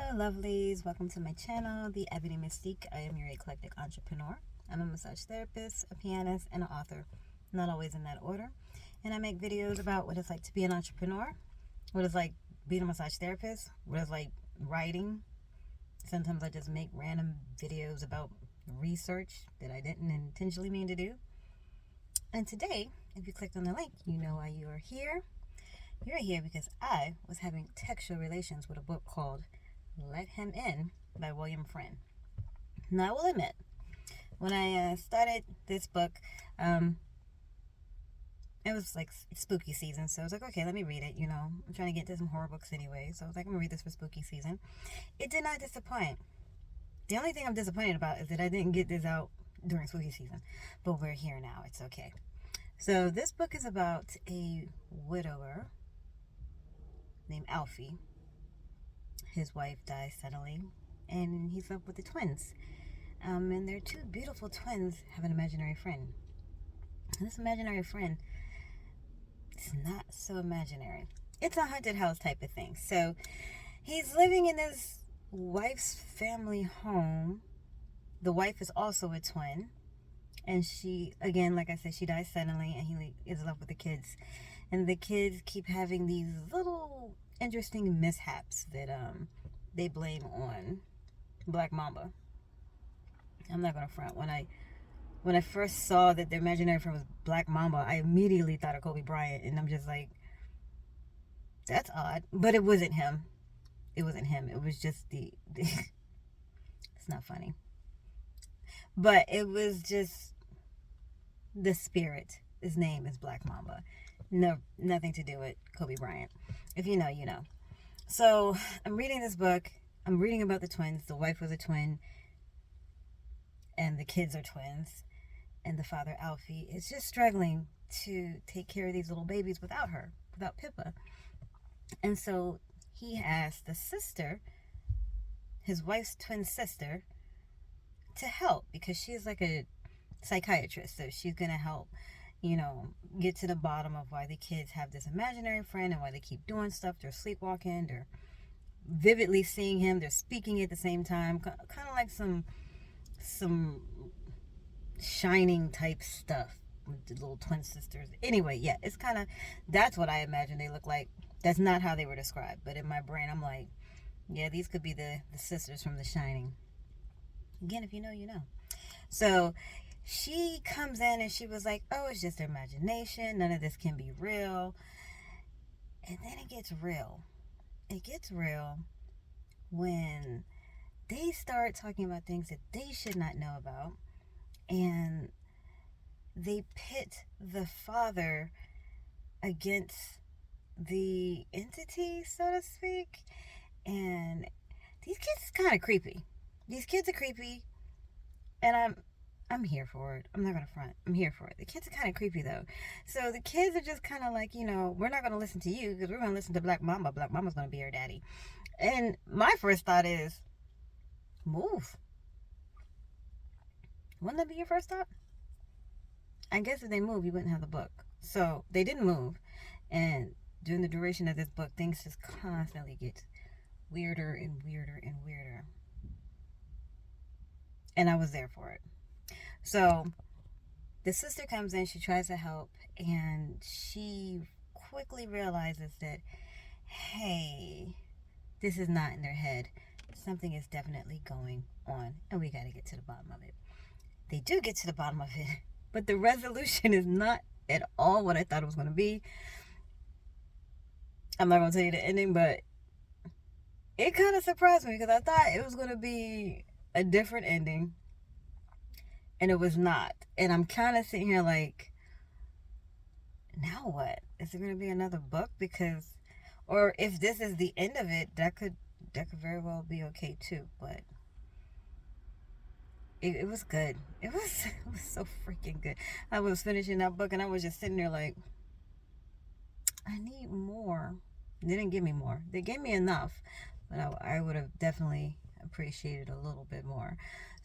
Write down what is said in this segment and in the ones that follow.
Hello lovelies, welcome to my channel, The Ebony Mystique. I am your eclectic entrepreneur. I'm a massage therapist, a pianist, and an author. Not always in that order. And I make videos about what it's like to be an entrepreneur, what it's like being a massage therapist, what it's like writing. Sometimes I just make random videos about research that I didn't intentionally mean to do. And today, if you clicked on the link, you know why you are here. You're here because I was having textual relations with a book called Let Him In by William Friend. Now, I will admit, when I started this book, it was like spooky season. So I was like, okay, let me read it. You know, I'm trying to get into some horror books anyway. So I was like, I'm going to read this for spooky season. It did not disappoint. The only thing I'm disappointed about is that I didn't get this out during spooky season. But we're here now. It's okay. So this book is about a widower named Alfie. His wife dies suddenly, and he's left with the twins. And their two beautiful twins have an imaginary friend. And this imaginary friend is not so imaginary. It's a haunted house type of thing. So he's living in his wife's family home. The wife is also a twin. And she, again, like I said, she dies suddenly, and he is left with the kids. And the kids keep having these little interesting mishaps that they blame on Black Mamba. I'm not gonna front. When I first saw that the imaginary friend was Black Mamba, I immediately thought of Kobe Bryant, and I'm just like, that's odd. But it wasn't him. It wasn't him. It was just the it's not funny. But it was just the spirit. His name is Black Mamba. No, nothing to do with Kobe Bryant. If you know, you know. So I'm reading this book. I'm reading about the twins. The wife was a twin, and the kids are twins. And the father, Alfie, is just struggling to take care of these little babies without her, without Pippa. And so he asked the sister, his wife's twin sister, to help, because she's like a psychiatrist. So she's going to help, you know, get to the bottom of why the kids have this imaginary friend and why they keep doing stuff. They're sleepwalking, they're vividly seeing him, they're speaking at the same time, kind of like some Shining type stuff with the little twin sisters. Anyway, yeah, it's kind of, that's what I imagine they look like. That's not how they were described, but in my brain I'm like, yeah, these could be the sisters from The Shining. Again, if you know, you know. So she comes in and she was like, oh, it's just their imagination. None of this can be real. And then it gets real. It gets real when they start talking about things that they should not know about. And they pit the father against the entity, so to speak. And these kids are kind of creepy. These kids are creepy. And I'm here for it. I'm not going to front. I'm here for it. The kids are kind of creepy, though. So the kids are just kind of like, you know, we're not going to listen to you because we're going to listen to Black Mamba. Black Mamba's going to be your daddy. And my first thought is, move. Wouldn't that be your first thought? I guess if they move, you wouldn't have the book. So they didn't move. And during the duration of this book, things just constantly get weirder and weirder and weirder. And I was there for it. So the sister comes in, she tries to help, and she quickly realizes that, hey, this is not in their head. Something is definitely going on, and we got to get to the bottom of it. They do get to the bottom of it, but the resolution is not at all what I thought it was going to be. I'm not going to tell you the ending, but it kind of surprised me because I thought it was going to be a different ending. And it was not. And I'm kind of sitting here like, now what? Is there going to be another book? Because, or if this is the end of it, that could very well be okay too. But it was good. It was so freaking good. I was finishing that book and I was just sitting there like, I need more. They didn't give me more. They gave me enough, but I would have definitely appreciated a little bit more.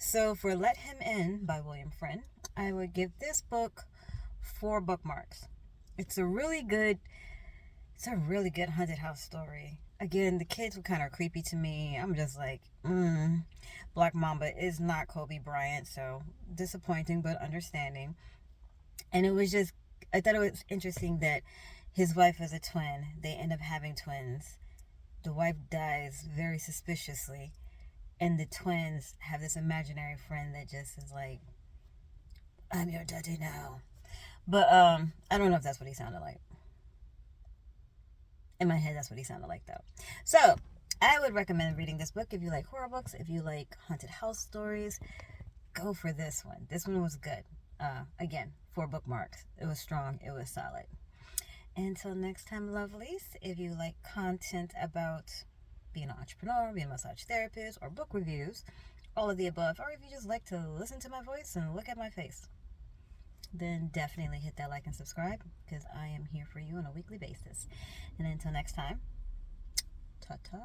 So for Let Him In by William Friend, I would give this book 4 bookmarks. It's a really good haunted house story. again, the kids were kind of creepy to me. I'm just like, Black Mamba is not Kobe Bryant, so disappointing but understanding. And it was just, I thought it was interesting that his wife was a twin. They end up having twins. The wife dies very suspiciously, and the twins have this imaginary friend that just is like, I'm your daddy now. But I don't know if that's what he sounded like. In my head, that's what he sounded like, though. So I would recommend reading this book if you like horror books, if you like haunted house stories. Go for this one. This one was good. Again, 4 bookmarks. It was strong. It was solid. Until next time, lovelies, if you like content about being an entrepreneur, being a massage therapist, or book reviews, all of the above, or if you just like to listen to my voice and look at my face, then definitely hit that like and subscribe, because I am here for you on a weekly basis. And until next time, ta-ta.